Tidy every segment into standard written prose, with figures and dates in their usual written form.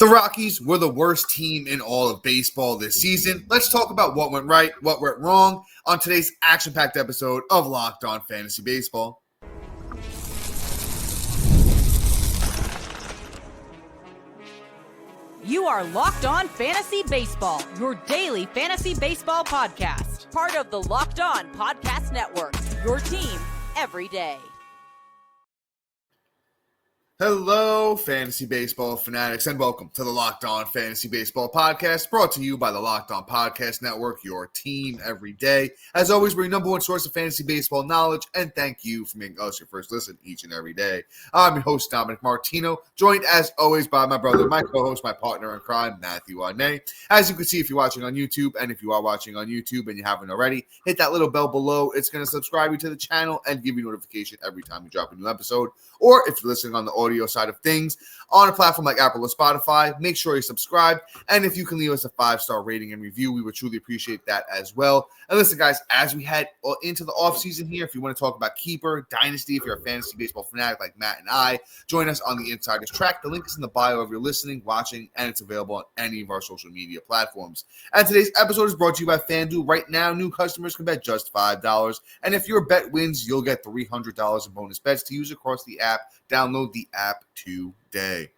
The Rockies were the worst team in all of baseball this season. Let's talk about what went right, what went wrong on today's action-packed episode of Locked On Fantasy Baseball. You are Locked On Fantasy Baseball, your daily fantasy baseball podcast. Part of the Locked On Podcast Network, your team every day. Hello, fantasy baseball fanatics, and welcome to the Locked On Fantasy Baseball Podcast, brought to you by the Locked On Podcast Network, your team every day. As always, we're your number one source of fantasy baseball knowledge, and thank you for making us your first listen each and every day. I'm your host, Dominic Martino, joined as always by my brother, my co-host, my partner in crime, Matthew Ahne. As you can see, if you're watching on YouTube, and if you are watching on YouTube and you haven't already, hit that little bell below. It's going to subscribe you to the channel and give you notification every time we drop a new episode. Or if you're listening on the audio side of things on a platform like Apple or Spotify, make sure you subscribe. And if you can leave us a 5-star rating and review, we would truly appreciate that as well. And listen, guys, as we head into the offseason here, if you want to talk about Keeper, Dynasty, if you're a fantasy baseball fanatic like Matt and I, join us on the Insiders Track. The link is in the bio if you're listening, watching, and it's available on any of our social media platforms. And today's episode is brought to you by FanDuel. Right now, new customers can bet just $5. And if your bet wins, you'll get $300 in bonus bets to use across the app. Download the app today.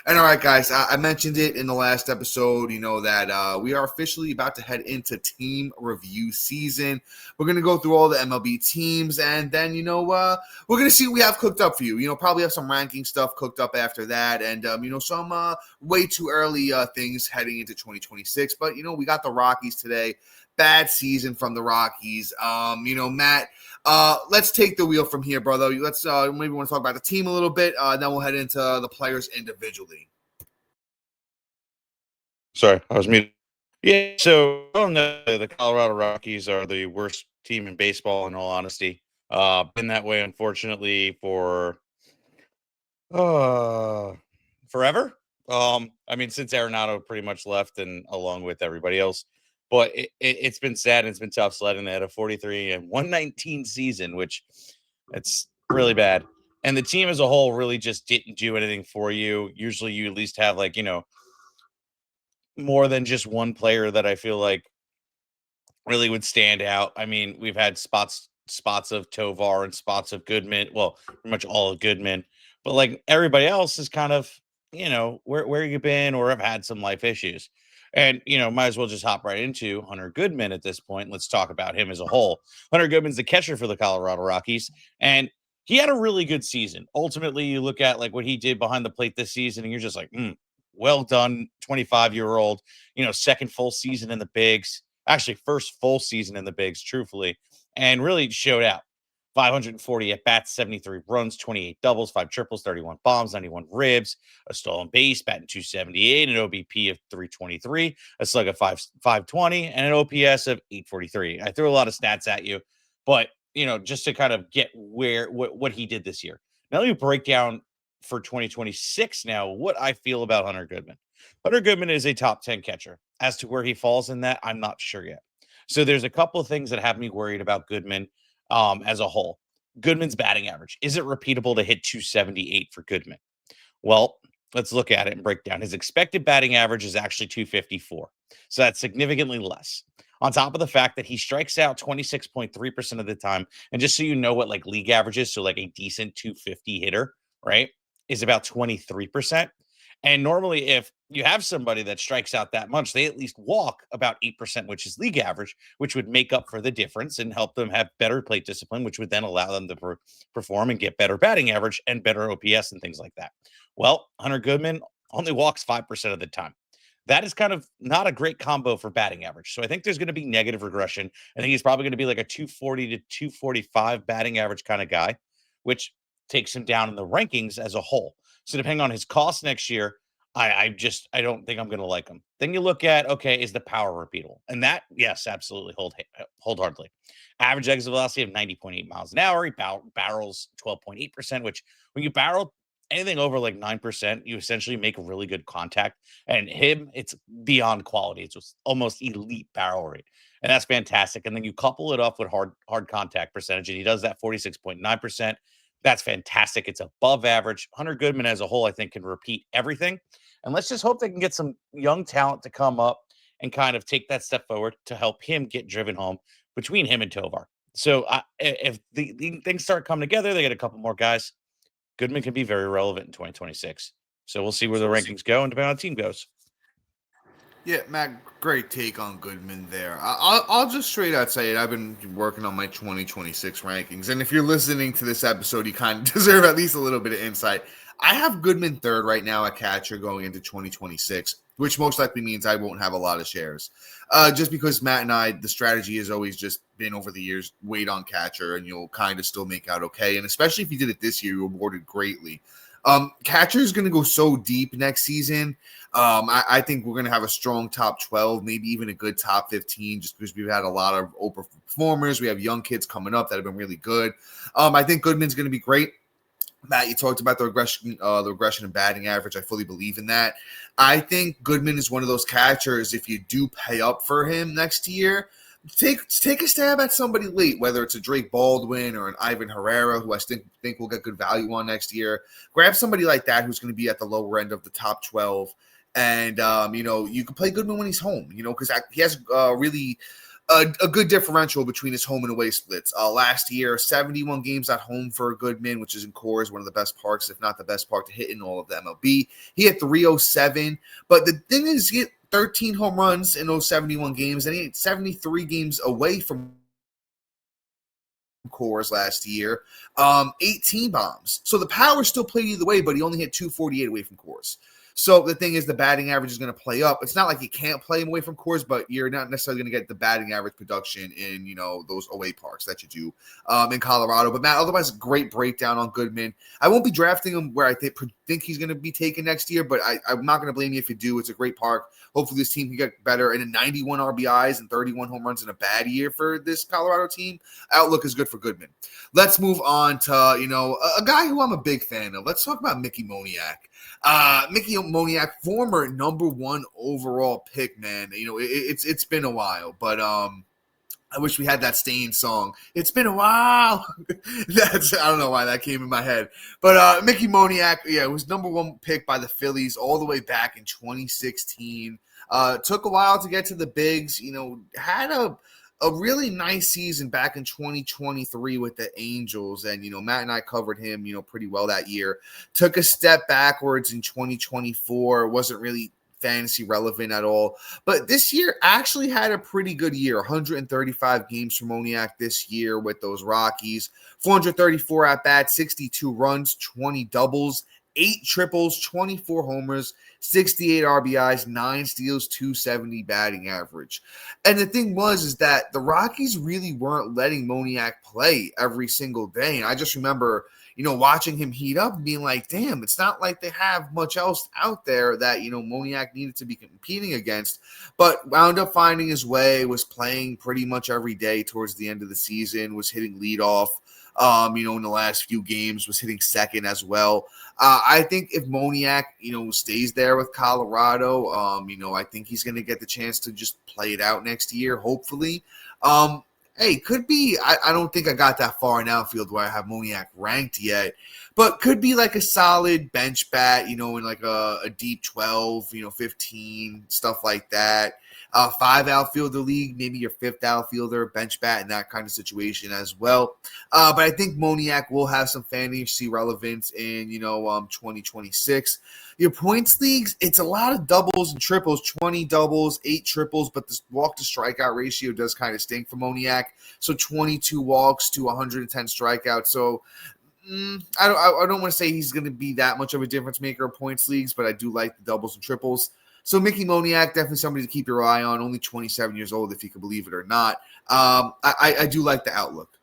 And all right, guys, I mentioned it in the last episode, that we are officially about to head into team review season. We're going to go through all the MLB teams, and then, we're going to see what we have cooked up for you. Probably have some ranking stuff cooked up after that, and, some way too early things heading into 2026. But, we got the Rockies today. Bad season from the Rockies. Matt, let's take the wheel from here, brother. Let's maybe want to talk about the team a little bit. Then we'll head into the players individually. Sorry, I was muted. Yeah, so I don't know. The Colorado Rockies are the worst team in baseball, in all honesty. Been that way, unfortunately, for forever. Since Arenado pretty much left, and along with everybody else. But it's been sad and it's been tough sledding. They had a 43 and 119 season, which it's really bad. And the team as a whole really just didn't do anything for you. Usually you at least have more than just one player that I feel like really would stand out. I mean, we've had spots of Tovar and spots of Goodman. Well, pretty much all of Goodman. But like everybody else is kind of, where you've been or have had some life issues. And, might as well just hop right into Hunter Goodman at this point. Let's talk about him as a whole. Hunter Goodman's the catcher for the Colorado Rockies, and he had a really good season. Ultimately, you look at like what he did behind the plate this season, and you're just like, well done, 25-year-old, second full season in the bigs. Actually, first full season in the bigs, truthfully, and really showed out. 540 at bats, 73 runs, 28 doubles, 5 triples, 31 bombs, 91 ribs, a stolen base, batting 278, an OBP of 323, a slug of 520, and an OPS of 843. I threw a lot of stats at you, but just to kind of get what he did this year. Now let me break down for 2026 now what I feel about Hunter Goodman. Hunter Goodman is a top 10 catcher. As to where he falls in that, I'm not sure yet. So there's a couple of things that have me worried about Goodman. As a whole. Goodman's batting average. Is it repeatable to hit 278 for Goodman? Well, let's look at it and break down. His expected batting average is actually 254. So that's significantly less. On top of the fact that he strikes out 26.3% of the time. And just so you know what like league average is, so like a decent 250 hitter, right, is about 23%. And normally, if you have somebody that strikes out that much, they at least walk about 8%, which is league average, which would make up for the difference and help them have better plate discipline, which would then allow them to perform and get better batting average and better OPS and things like that. Well, Hunter Goodman only walks 5% of the time. That is kind of not a great combo for batting average. So I think there's going to be negative regression. I think he's probably going to be like a 240 to 245 batting average kind of guy, which takes him down in the rankings as a whole. So depending on his cost next year, I don't think I'm going to like him. Then you look at, okay, is the power repeatable? And that, yes, absolutely wholeheartedly. Average exit velocity of 90.8 miles an hour. He barrels 12.8%, which when you barrel anything over like 9%, you essentially make really good contact. And him, it's beyond quality. It's just almost elite barrel rate. And that's fantastic. And then you couple it up with hard contact percentage, and he does that 46.9%. That's fantastic. It's above average. Hunter Goodman as a whole, I think, can repeat everything. And let's just hope they can get some young talent to come up and kind of take that step forward to help him get driven home between him and Tovar. So if the things start coming together, they get a couple more guys. Goodman can be very relevant in 2026. So we'll see where the rankings go and depending on how the team goes. Yeah, Matt, great take on Goodman there. I'll just straight out say it. I've been working on my 2026 rankings. And if you're listening to this episode, you kind of deserve at least a little bit of insight. I have Goodman third right now at catcher going into 2026, which most likely means I won't have a lot of shares. Just because Matt and I, the strategy has always just been over the years, wait on catcher and you'll kind of still make out okay. And especially if you did it this year, you rewarded greatly. Catcher is going to go so deep next season. I think we're going to have a strong top 12, maybe even a good top 15, just because we've had a lot of overperformers. We have young kids coming up that have been really good. I think Goodman's going to be great. Matt, you talked about the regression in batting average. I fully believe in that. I think Goodman is one of those catchers. If you do pay up for him next year, take a stab at somebody late, whether it's a Drake Baldwin or an Ivan Herrera, who I think will get good value on next year. Grab somebody like that who's going to be at the lower end of the top 12. And, you can play Goodman when he's home, because he has really a good differential between his home and away splits. Last year, 71 games at home for Goodman, which is in Coors, one of the best parks, if not the best park to hit in all of the MLB. He had 307. But the thing is, he hit 13 home runs in those 71 games, and he had 73 games away from Coors last year, 18 bombs. So the power still played either way, but he only hit 248 away from Coors. So the thing is, the batting average is going to play up. It's not like you can't play him away from Coors, but you're not necessarily going to get the batting average production in, those away parks that you do in Colorado. But Matt, otherwise, great breakdown on Goodman. I won't be drafting him where I think he's going to be taken next year, but I'm not going to blame you if you do. It's a great park. Hopefully this team can get better. And 91 RBIs and 31 home runs in a bad year for this Colorado team, outlook is good for Goodman. Let's move on to, a guy who I'm a big fan of. Let's talk about Mickey Moniak. Mickey Moniak, former number 1 overall pick, man. It's been a while, but I wish we had that Stain song. It's been a while. I don't know why that came in my head. But Mickey Moniak, was number 1 pick by the Phillies all the way back in 2016. Took a while to get to the bigs. Had a really nice season back in 2023 with the Angels. And, Matt and I covered him, pretty well that year. Took a step backwards in 2024. Wasn't really fantasy relevant at all. But this year actually had a pretty good year. 135 games for Moniak this year with those Rockies. 434 at-bats, 62 runs, 20 doubles, 8 triples, 24 homers, 68 RBIs, 9 steals, 270 batting average. And the thing is that the Rockies really weren't letting Moniak play every single day. And I just remember, watching him heat up and being like, damn, it's not like they have much else out there that, Moniak needed to be competing against, but wound up finding his way, was playing pretty much every day towards the end of the season, was hitting leadoff. In the last few games, was hitting second as well. I think if Moniak, stays there with Colorado, I think he's going to get the chance to just play it out next year, hopefully. Hey, could be, I don't think I got that far in outfield where I have Moniak ranked yet, but could be like a solid bench bat, in like a deep 12, 15, stuff like that. 5 outfielder league, maybe your 5th outfielder, bench bat in that kind of situation as well. But I think Moniak will have some fantasy relevance in, 2026. Your points leagues, it's a lot of doubles and triples, 20 doubles, 8 triples, but the walk to strikeout ratio does kind of stink for Moniak. So 22 walks to 110 strikeouts. So I don't want to say he's going to be that much of a difference maker of points leagues, but I do like the doubles and triples. So Mickey Moniak, definitely somebody to keep your eye on, only 27 years old, if you can believe it or not. I do like the outlook.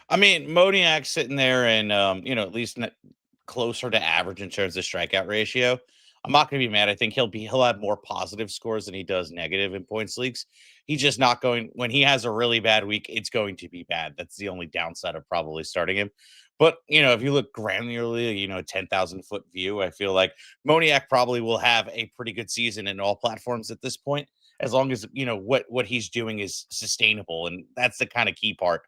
I mean, Moniak sitting there and, at least closer to average in terms of strikeout ratio. I'm not going to be mad. I think he'll have more positive scores than he does negative in points leagues. He's just not going, when he has a really bad week, it's going to be bad. That's the only downside of probably starting him. But, if you look granularly, a 10,000 foot view, I feel like Moniak probably will have a pretty good season in all platforms at this point, as long as, what he's doing is sustainable. And that's the kind of key part.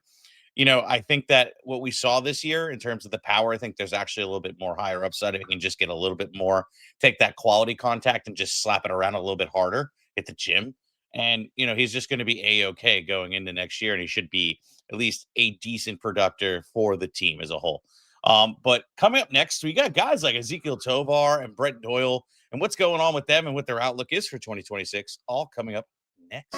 I think that what we saw this year in terms of the power, I think there's actually a little bit more higher upside if he can just get a little bit more, take that quality contact and just slap it around a little bit harder at the gym. And, he's just going to be A-OK going into next year, and he should be at least a decent productor for the team as a whole. But coming up next, we got guys like Ezekiel Tovar and Brenton Doyle and what's going on with them and what their outlook is for 2026, all coming up next.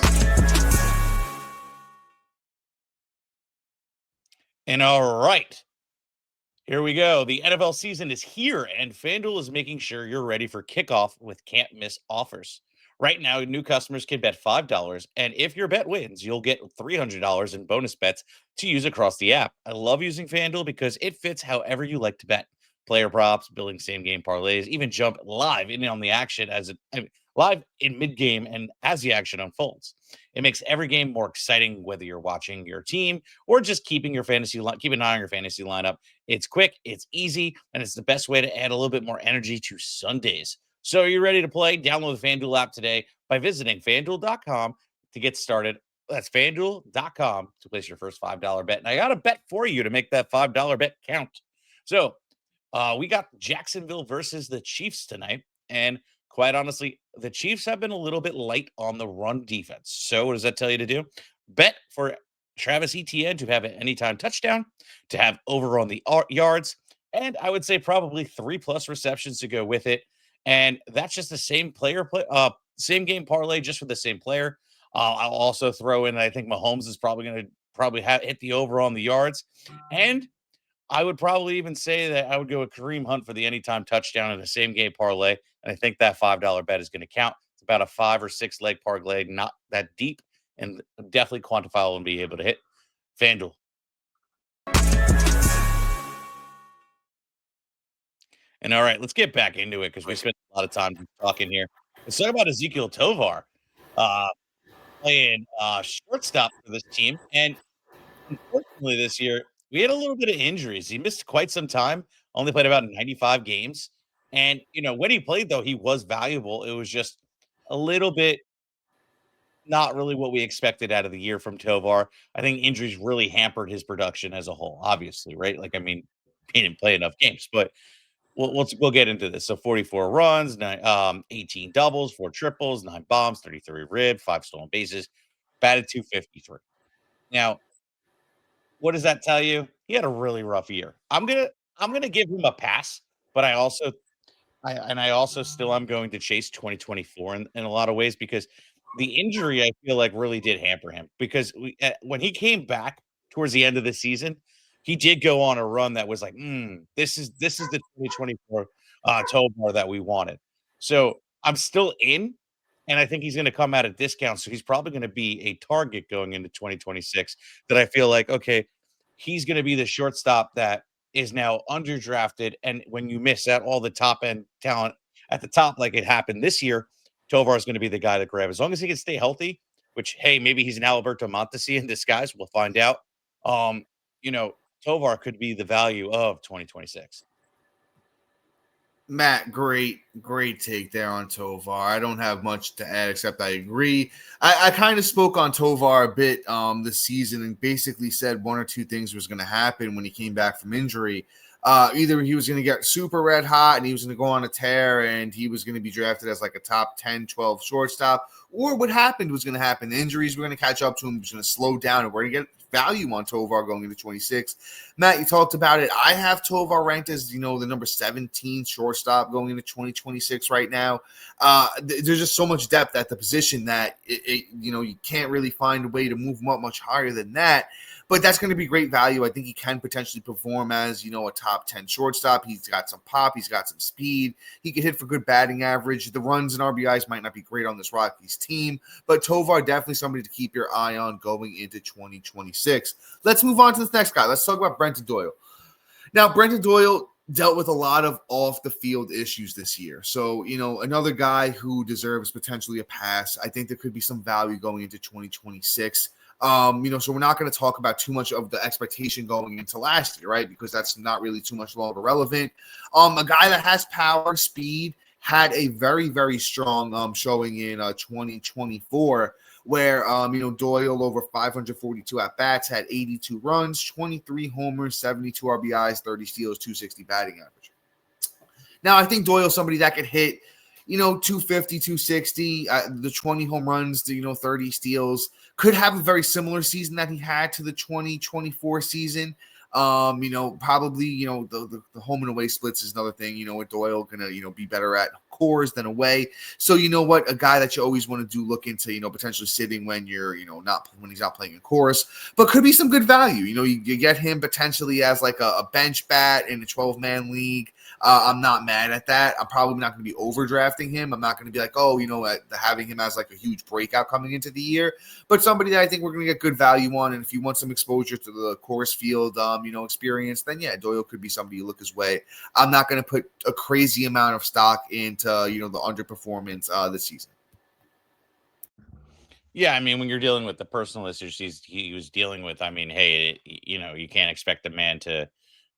And all right, here we go. The NFL season is here, and FanDuel is making sure you're ready for kickoff with can't miss offers. Right now, new customers can bet $5, and if your bet wins, you'll get $300 in bonus bets to use across the app. I love using FanDuel because it fits however you like to bet. Player props, building same game parlays, even jump live in on the action live in mid game and as the action unfolds. It makes every game more exciting, whether you're watching your team or just keep an eye on your fantasy lineup. It's quick, it's easy, and it's the best way to add a little bit more energy to Sundays. So are you ready to play? Download the FanDuel app today by visiting FanDuel.com to get started. That's FanDuel.com to place your first $5 bet. And I got a bet for you to make that $5 bet count. So we got Jacksonville versus the Chiefs tonight. And quite honestly, the Chiefs have been a little bit light on the run defense. So what does that tell you to do? Bet for Travis Etienne to have an anytime touchdown, to have over on the yards, and I would say probably 3+ receptions to go with it. And that's just the same same game parlay, just for the same player. I'll also throw in, I think Mahomes is probably going to hit the over on the yards. And I would probably even say that I would go with Kareem Hunt for the anytime touchdown in the same game parlay. And I think that $5 bet is going to count. It's about a 5 or 6 leg parlay, not that deep, and definitely quantifiable and be able to hit. FanDuel. And all right, let's get back into it because we spent a lot of time talking here. Let's talk about Ezekiel Tovar playing shortstop for this team. And unfortunately, this year, we had a little bit of injuries. He missed quite some time, only played about 95 games. And, when he played, though, he was valuable. It was just a little bit not really what we expected out of the year from Tovar. I think injuries really hampered his production as a whole, obviously, right? He didn't play enough games, but we'll get into this. So 44 runs, 18 doubles, 4 triples, 9 bombs, 33 rib, 5 stolen bases, batted .253. Now, what does that tell you? He had a really rough year. I'm gonna give him a pass, but I also still am going to chase 2024 in a lot of ways because the injury I feel like really did hamper him because when he came back towards the end of the season, he did go on a run that was like, this is the 2024 Tovar that we wanted. So I'm still in, and I think he's going to come at a discount. So he's probably going to be a target going into 2026 that I feel like, okay, he's going to be the shortstop that is now underdrafted. And when you miss out all the top end talent at the top, like it happened this year, Tovar is going to be the guy to grab as long as he can stay healthy. Which, hey, maybe he's an Alberto Mondesi in disguise. We'll find out. Um, Tovar could be the value of 2026. Matt, great take there on Tovar. I don't have much to add except I agree. I kind of spoke on Tovar a bit this season and basically said one or two things was going to happen when he came back from injury. Either he was going to get super red hot and he was going to go on a tear and he was going to be drafted as like a top 10, 12 shortstop, or what happened was going to happen. The injuries were going to catch up to him. He was going to slow down and we're going to get value on Tovar going into 26. Matt, you talked about it. I have Tovar ranked as, the number 17 shortstop going into 2026 right now. There's just so much depth at the position that you can't really find a way to move him up much higher than that. But that's going to be great value. I think he can potentially perform as, a top 10 shortstop. He's got some pop. He's got some speed. He can hit for good batting average. The runs and RBIs might not be great on this Rockies team, but Tovar definitely somebody to keep your eye on going into 2026. Let's move on to this next guy. Let's talk about Brenton Doyle. Now, Brenton Doyle dealt with a lot of off-the-field issues this year. So, another guy who deserves potentially a pass. I think there could be some value going into 2026. So we're not going to talk about too much of the expectation going into last year, right? Because that's not really too much longer relevant. A guy that has power, speed, had a very, very strong showing in 2024. where, Doyle over 542 at-bats, had 82 runs, 23 homers, 72 RBIs, 30 steals, 260 batting average. Now, I think Doyle's somebody that could hit, 250, 260, the 20 home runs, the, 30 steals, could have a very similar season that he had to the 2024 season. Probably, the home and away splits is another thing, with Doyle going to, be better at Coors than away. So, a guy that you always want to look into, potentially sitting when you're, when he's not playing in Coors, but could be some good value. You get him potentially as like a bench bat in a 12-man league. I'm not mad at that. I'm probably not going to be overdrafting him. I'm not going to be like, having him as like a huge breakout coming into the year, but somebody that I think we're going to get good value on. And if you want some exposure to the Coors Field, experience, then yeah, Doyle could be somebody you look his way. I'm not going to put a crazy amount of stock into, the underperformance this season. Yeah, I mean, when you're dealing with the personal issues he was dealing with, I mean, hey, you can't expect the man to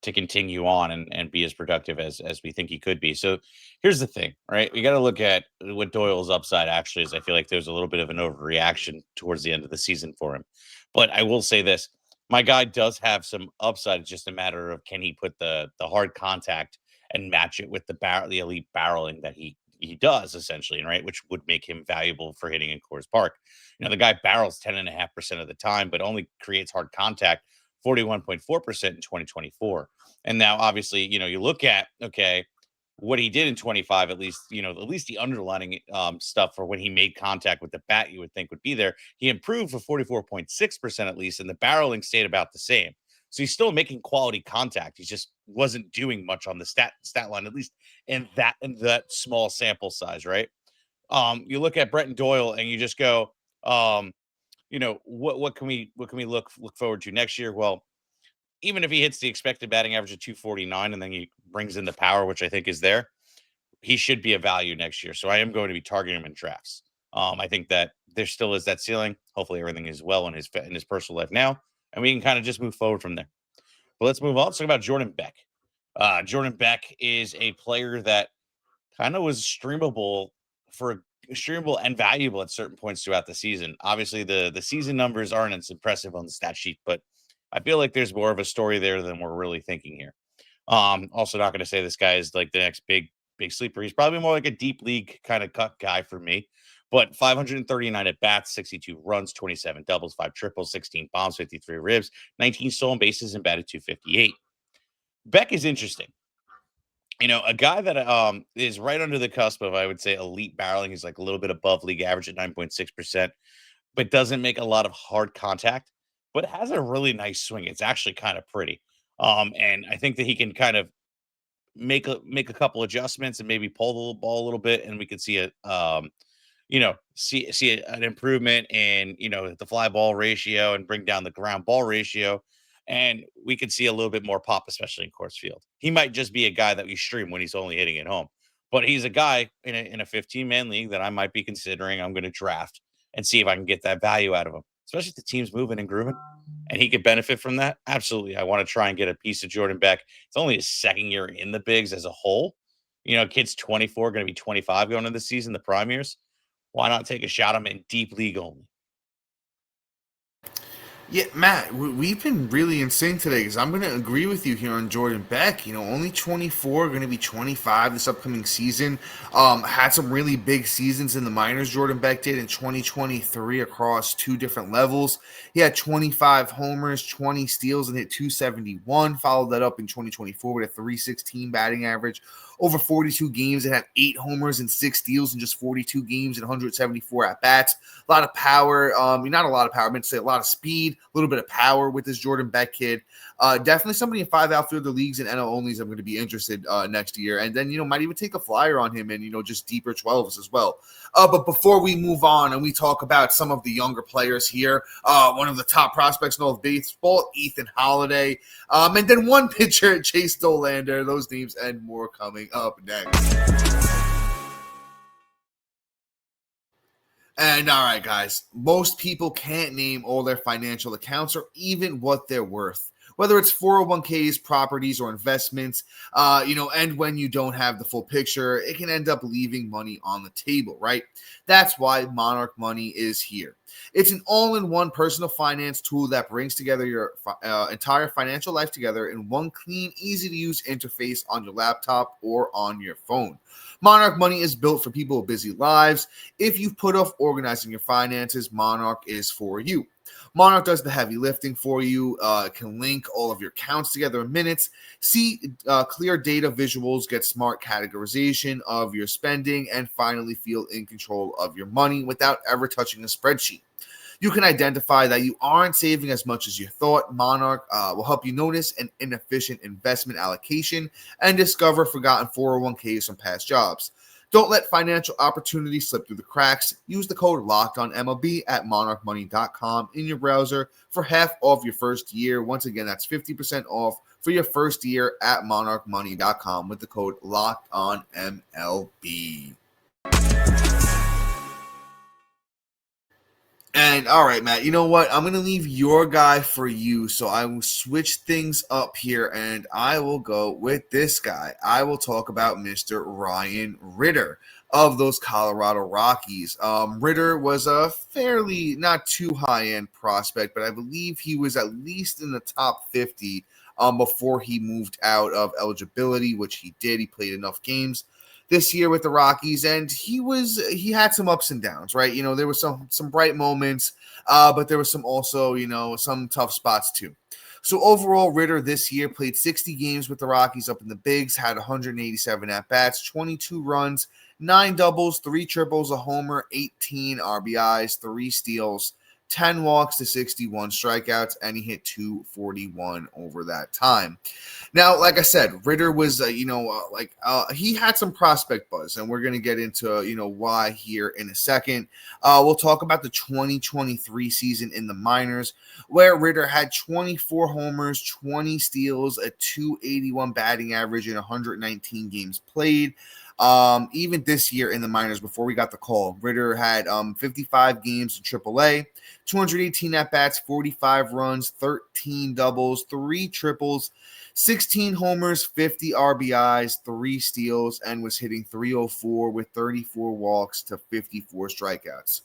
continue on and be as productive as we think he could be. So here's the thing, right? We got to look at what Doyle's upside actually is. I feel like there's a little bit of an overreaction towards the end of the season for him. But I will say this, my guy does have some upside. It's just a matter of can he put the hard contact and match it with the elite barreling that he does essentially, right? Which would make him valuable for hitting in Coors Park. The guy barrels 10.5% of the time, but only creates hard contact 41.4% in 2024. And now, obviously, you look at, okay, what he did in 25, at least the underlining stuff for when he made contact with the bat, you would think would be there. He improved for 44.6% at least, and the barreling stayed about the same. So he's still making quality contact. He just wasn't doing much on the stat line, at least in that small sample size, right? You look at Brenton Doyle and you just go, what can we look forward to next year? Well, even if he hits the expected batting average of 249 and then he brings in the power, which I think is there, he should be a value next year. So I am going to be targeting him in drafts. I think that there still is that ceiling. Hopefully everything is well in his personal life now, and we can kind of just move forward from there. But let's move on. Let's talk about Jordan Beck. Jordan Beck is a player that kind of was streamable and valuable at certain points throughout the season. Obviously, the season numbers aren't as impressive on the stat sheet, but I feel like there's more of a story there than we're really thinking here. Also not going to say this guy is like the next big sleeper. He's probably more like a deep league kind of cut guy for me. But 539 at bats, 62 runs, 27 doubles, 5 triples, 16 bombs, 53 ribs, 19 stolen bases, and batted 258. Beck is interesting. A guy that is right under the cusp of, I would say, elite barreling. He's like a little bit above league average at 9.6%, but doesn't make a lot of hard contact, but has a really nice swing. It's actually kind of pretty. And I think that he can kind of make a couple adjustments and maybe pull the ball a little bit, and we could see an improvement in the fly ball ratio and bring down the ground ball ratio. And we could see a little bit more pop, especially in Coors Field. He might just be a guy that we stream when he's only hitting at home, but he's a guy in a 15-man league that I might be considering. I'm going to draft and see if I can get that value out of him, especially if the team's moving and grooving and he could benefit from that. Absolutely. I want to try and get a piece of Jordan Beck. It's only his second year in the bigs as a whole. Kid's 24, going to be 25 going into the season, the prime years. Why not take a shot at him in deep league only? Yeah, Matt, we've been really insane today because I'm going to agree with you here on Jordan Beck. Only 24, going to be 25 this upcoming season. Had some really big seasons in the minors, Jordan Beck did in 2023 across 2 different levels. He had 25 homers, 20 steals, and hit 271. Followed that up in 2024 with a 316 batting average. Over 42 games and had 8 homers and 6 steals in just 42 games and 174 at-bats. A lot of power. Not a lot of power. I meant to say a lot of speed, a little bit of power with this Jordan Beck kid. Definitely somebody in 5 outfielder leagues and NL onlys I'm going to be interested next year. And then, might even take a flyer on him and, just deeper 12s as well. But before we move on and we talk about some of the younger players here, one of the top prospects in all of baseball, Ethan Holiday, and then one pitcher, Chase Dolander. Those names and more coming up next. And all right, guys, most people can't name all their financial accounts or even what they're worth. whether it's 401ks, properties, or investments, and when you don't have the full picture, it can end up leaving money on the table, right? That's why Monarch Money is here. It's an all-in-one personal finance tool that brings together your entire financial life together in one clean, easy-to-use interface on your laptop or on your phone. Monarch Money is built for people with busy lives. If you've put off organizing your finances, Monarch is for you. Monarch does the heavy lifting for you. It can link all of your accounts together in minutes, see clear data visuals, get smart categorization of your spending, and finally feel in control of your money without ever touching a spreadsheet. You can identify that you aren't saving as much as you thought. Monarch will help you notice an inefficient investment allocation and discover forgotten 401ks from past jobs. Don't let financial opportunities slip through the cracks. Use the code LOCKEDONMLB at monarchmoney.com in your browser for half off your first year. Once again, that's 50% off for your first year at monarchmoney.com with the code LOCKEDONMLB. And all right, Matt, you know what? I'm going to leave your guy for you. So I will switch things up here and I will go with this guy. I will talk about Mr. Ryan Ritter of those Colorado Rockies. Ritter was a fairly not too high-end prospect, but I believe he was at least in the top 50 before he moved out of eligibility, which he did. He played enough games this year with the Rockies, and he had some ups and downs, right? There were some bright moments, but there was some also, some tough spots too. So overall, Ritter this year played 60 games with the Rockies up in the bigs, had 187 at-bats, 22 runs, 9 doubles, 3 triples, a homer, 18 RBIs, 3 steals, 10 walks to 61 strikeouts, and he hit 241 over that time. Now, like I said, Ritter was, he had some prospect buzz, and we're going to get into, why here in a second. We'll talk about the 2023 season in the minors, where Ritter had 24 homers, 20 steals, a 281 batting average in 119 games played. Even this year in the minors, before we got the call, Ritter had 55 games in AAA, 218 at-bats, 45 runs, 13 doubles, 3 triples, 16 homers, 50 RBIs, 3 steals, and was hitting .304 with 34 walks to 54 strikeouts.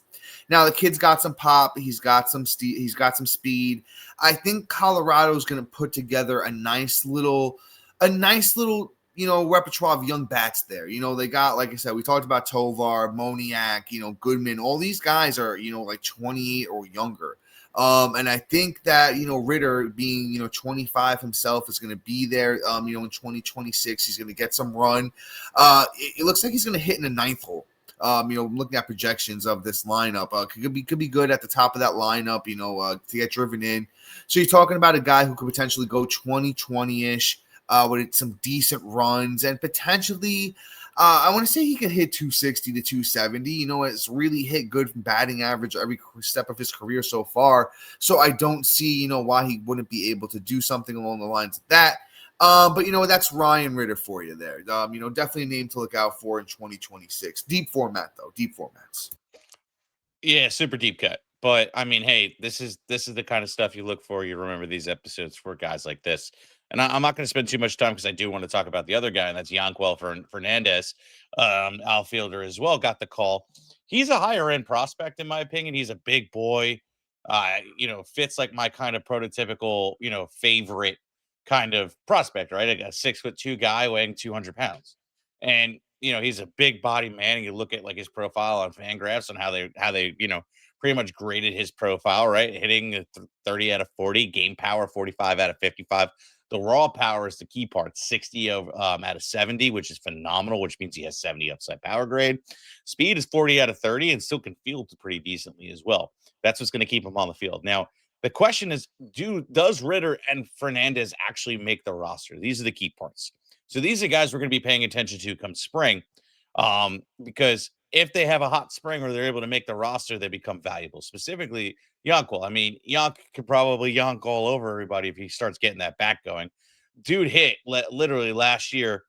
Now the kid's got some pop. He's got some speed. I think Colorado's going to put together a nice little repertoire of young bats there. They got, like I said, we talked about Tovar, Moniak, Goodman. All these guys are, like 28 or younger. And I think that, Ritter being, 25 himself is going to be there, in 2026. He's going to get some run. It looks like he's going to hit in the ninth hole. Looking at projections of this lineup, could be good at the top of that lineup, to get driven in. So you're talking about a guy who could potentially go 20-ish. With some decent runs and potentially, I want to say he can hit 260 to 270. It's really hit good from batting average every step of his career so far. So I don't see, why he wouldn't be able to do something along the lines of that. But that's Ryan Ritter for you there. Definitely a name to look out for in 2026. Deep format though, deep formats. Yeah, super deep cut. But I mean, hey, this is the kind of stuff you look for. You remember these episodes for guys like this. And I'm not going to spend too much time because I do want to talk about the other guy, and that's Yankwell Fernandez, outfielder as well. Got the call. He's a higher end prospect in my opinion. He's a big boy. Fits like my kind of prototypical, favorite kind of prospect, right? A 6'2" guy weighing 200 pounds, and he's a big body man. And you look at like his profile on FanGraphs and how they pretty much graded his profile, right? Hitting 30 out of 40, game power 45 out of 55. The raw power is the key part, 60 out of 70, which is phenomenal, which means he has 70 upside power grade. Speed is 40 out of 30 and still can field pretty decently as well. That's what's going to keep him on the field. Now, the question is, does Ritter and Fernandez actually make the roster? These are the key parts. So these are guys we're going to be paying attention to come spring, because if they have a hot spring or they're able to make the roster, they become valuable. Specifically, Yankuel. I mean, Yank could probably yank all over everybody if he starts getting that back going. Dude hit literally last year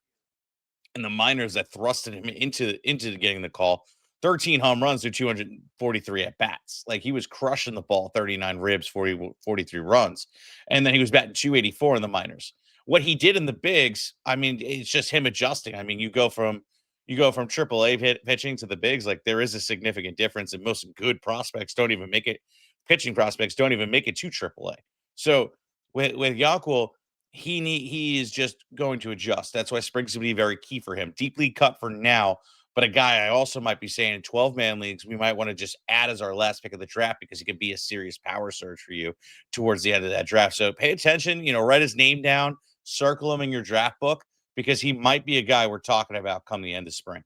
in the minors that thrusted him into getting the call. 13 home runs through 243 at bats. Like, he was crushing the ball, 39 ribs, 43 runs. And then he was batting 284 in the minors. What he did in the bigs, I mean, it's just him adjusting. I mean, you go from AAA pitching to the bigs. Like, there is a significant difference, and most good prospects don't even make it. Pitching prospects don't even make it to AAA. So with Yankuel, he is just going to adjust. That's why spring's going to be very key for him. Deeply cut for now, but a guy I also might be saying in 12-man leagues, we might want to just add as our last pick of the draft, because he could be a serious power surge for you towards the end of that draft. So pay attention, write his name down, circle him in your draft book, because he might be a guy we're talking about come the end of spring.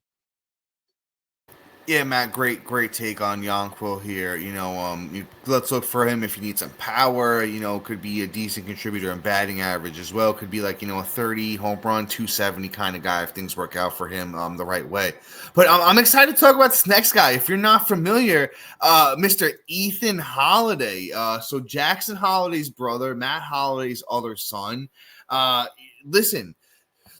Yeah, Matt, great take on Yankwell here. Let's look for him if you need some power. Could be a decent contributor in batting average as well. Could be like, a 30 home run, 270 kind of guy if things work out for him the right way. But I'm excited to talk about this next guy. If you're not familiar, Mr. Ethan Holliday. So Jackson Holliday's brother, Matt Holliday's other son. Listen.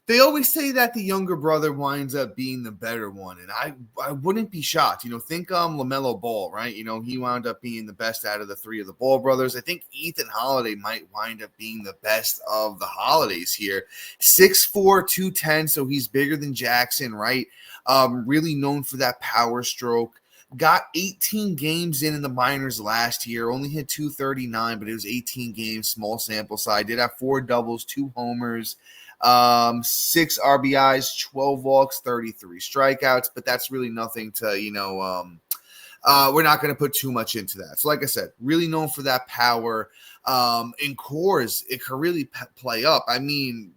They always say that the younger brother winds up being the better one, and I wouldn't be shocked. Think LaMelo Ball, right? He wound up being the best out of the three of the Ball brothers. I think Ethan Holliday might wind up being the best of the Hollidays here. 6'4", 210, so he's bigger than Jackson, right? Really known for that power stroke. Got 18 games in the minors last year. Only hit 239, but it was 18 games, small sample size. Did have 4 doubles, 2 homers. 6 RBIs, 12 walks, 33 strikeouts, but that's really nothing to, we're not going to put too much into that. So like I said, really known for that power. In Coors, it could really play up. I mean,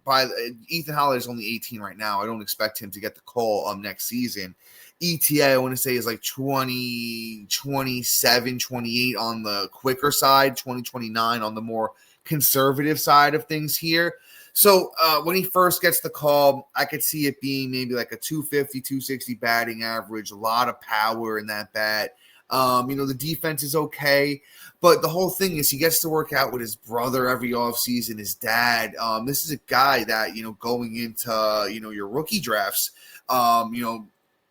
Ethan Holliday is only 18 right now. I don't expect him to get the call next season. ETA, I want to say, is like 20, 27, 28 on the quicker side, 20, 29 on the more conservative side of things here. So when he first gets the call, I could see it being maybe like a 250, 260 batting average, a lot of power in that bat. The defense is okay, but the whole thing is he gets to work out with his brother every offseason, his dad. This is a guy that, going into, your rookie drafts,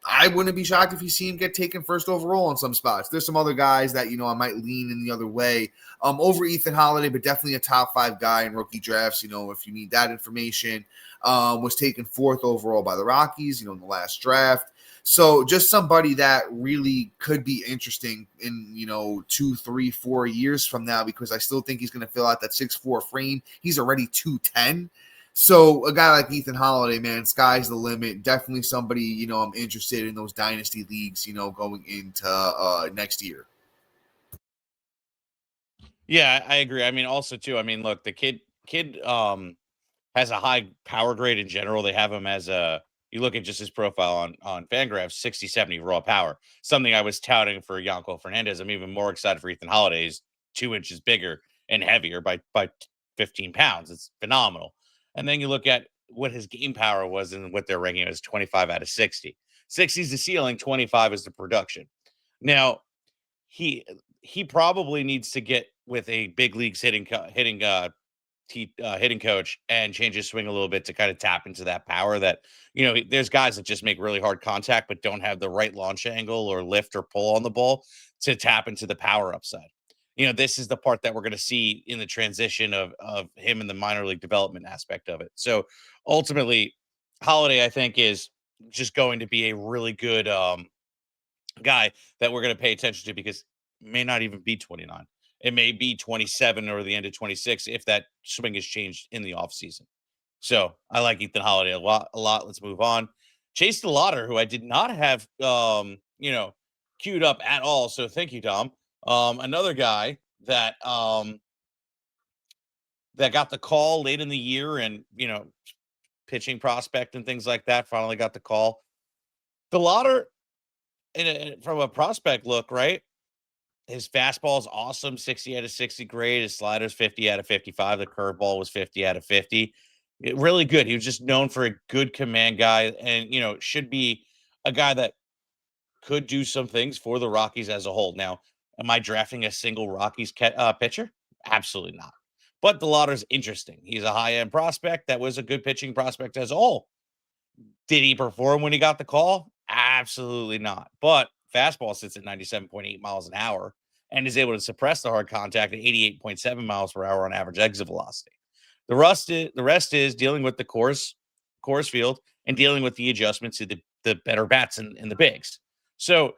I wouldn't be shocked if you see him get taken first overall in some spots. There's some other guys that, I might lean in the other way over Ethan Holliday, but definitely a top 5 guy in rookie drafts. If you need that information, was taken 4th overall by the Rockies, in the last draft. So just somebody that really could be interesting in, 2, 3, 4 years from now, because I still think he's going to fill out that 6'4" frame. He's already 210. So a guy like Ethan Holliday, man, sky's the limit. Definitely somebody, I'm interested in those dynasty leagues, going into next year. Yeah, I agree. I mean, also too, look, the kid has a high power grade in general. They have him as you look at just his profile on FanGraphs, 60, 70 raw power. Something I was touting for Yankwell Fernandez. I'm even more excited for Ethan Holliday. He's 2 inches bigger and heavier by 15 pounds. It's phenomenal. And then you look at what his game power was and what they're ranking as 25 out of 60. 60 is the ceiling, 25 is the production. Now, he probably needs to get with a big leagues hitting coach and change his swing a little bit to kind of tap into that power that, there's guys that just make really hard contact but don't have the right launch angle or lift or pull on the ball to tap into the power upside. This is the part that we're going to see in the transition of him in the minor league development aspect of it. So ultimately, Holliday, I think, is just going to be a really good guy that we're going to pay attention to, because it may not even be 29. It may be 27 or the end of 26 if that swing is changed in the offseason. So I like Ethan Holliday a lot. Let's move on. Chase Dolander, who I did not have, queued up at all. So thank you, Dom. Another guy that that got the call late in the year, and pitching prospect and things like that, finally got the call. Dolander, from a prospect look, right? His fastball is awesome, 60 out of 60 grade. His slider's 50 out of 55. The curveball was 50 out of 50. Really good. He was just known for a good command guy, and should be a guy that could do some things for the Rockies as a whole. Now, am I drafting a single Rockies pitcher? Absolutely not. But Dolander's interesting. He's a high-end prospect that was a good pitching prospect as a whole. Did he perform when he got the call? Absolutely not. But fastball sits at 97.8 miles an hour and is able to suppress the hard contact at 88.7 miles per hour on average exit velocity. The rest is dealing with the Coors Field and dealing with the adjustments to the better bats in the bigs. So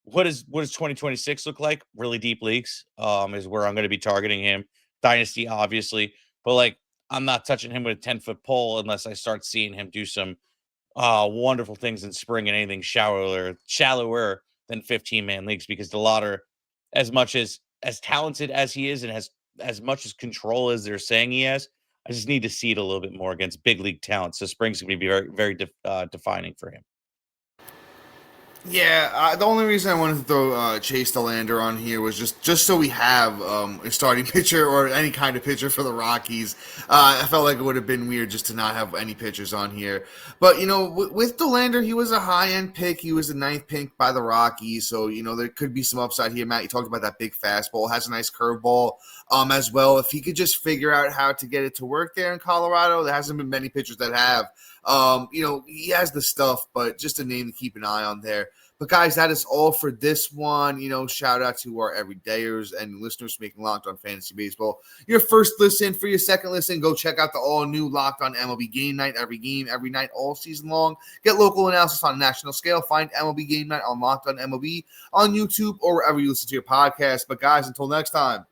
what does 2026 look like? Really deep leagues is where I'm going to be targeting him. Dynasty, obviously, but like I'm not touching him with a 10-foot pole unless I start seeing him do some wonderful things in spring and anything shallower than 15-man leagues, because Dolander, as much as talented as he is and has as much as control as they're saying he has, I just need to see it a little bit more against big league talent. So spring's going to be very, very defining for him. Yeah, the only reason I wanted to throw Chase Dolander on here was just so we have a starting pitcher or any kind of pitcher for the Rockies. I felt like it would have been weird just to not have any pitchers on here. But, with Dolander, he was a high-end pick. He was the 9th pick by the Rockies. So, there could be some upside here. Matt, you talked about that big fastball. Has a nice curveball as well. If he could just figure out how to get it to work there in Colorado, there hasn't been many pitchers that have. He has the stuff, but just a name to keep an eye on there. But, guys, that is all for this one. Shout out to our everydayers and listeners making Locked On Fantasy Baseball your first listen. For your second listen, go check out the all-new Locked On MLB Game Night. Every game, every night, all season long. Get local analysis on a national scale. Find MLB Game Night on Locked On MLB on YouTube or wherever you listen to your podcast. But, guys, until next time,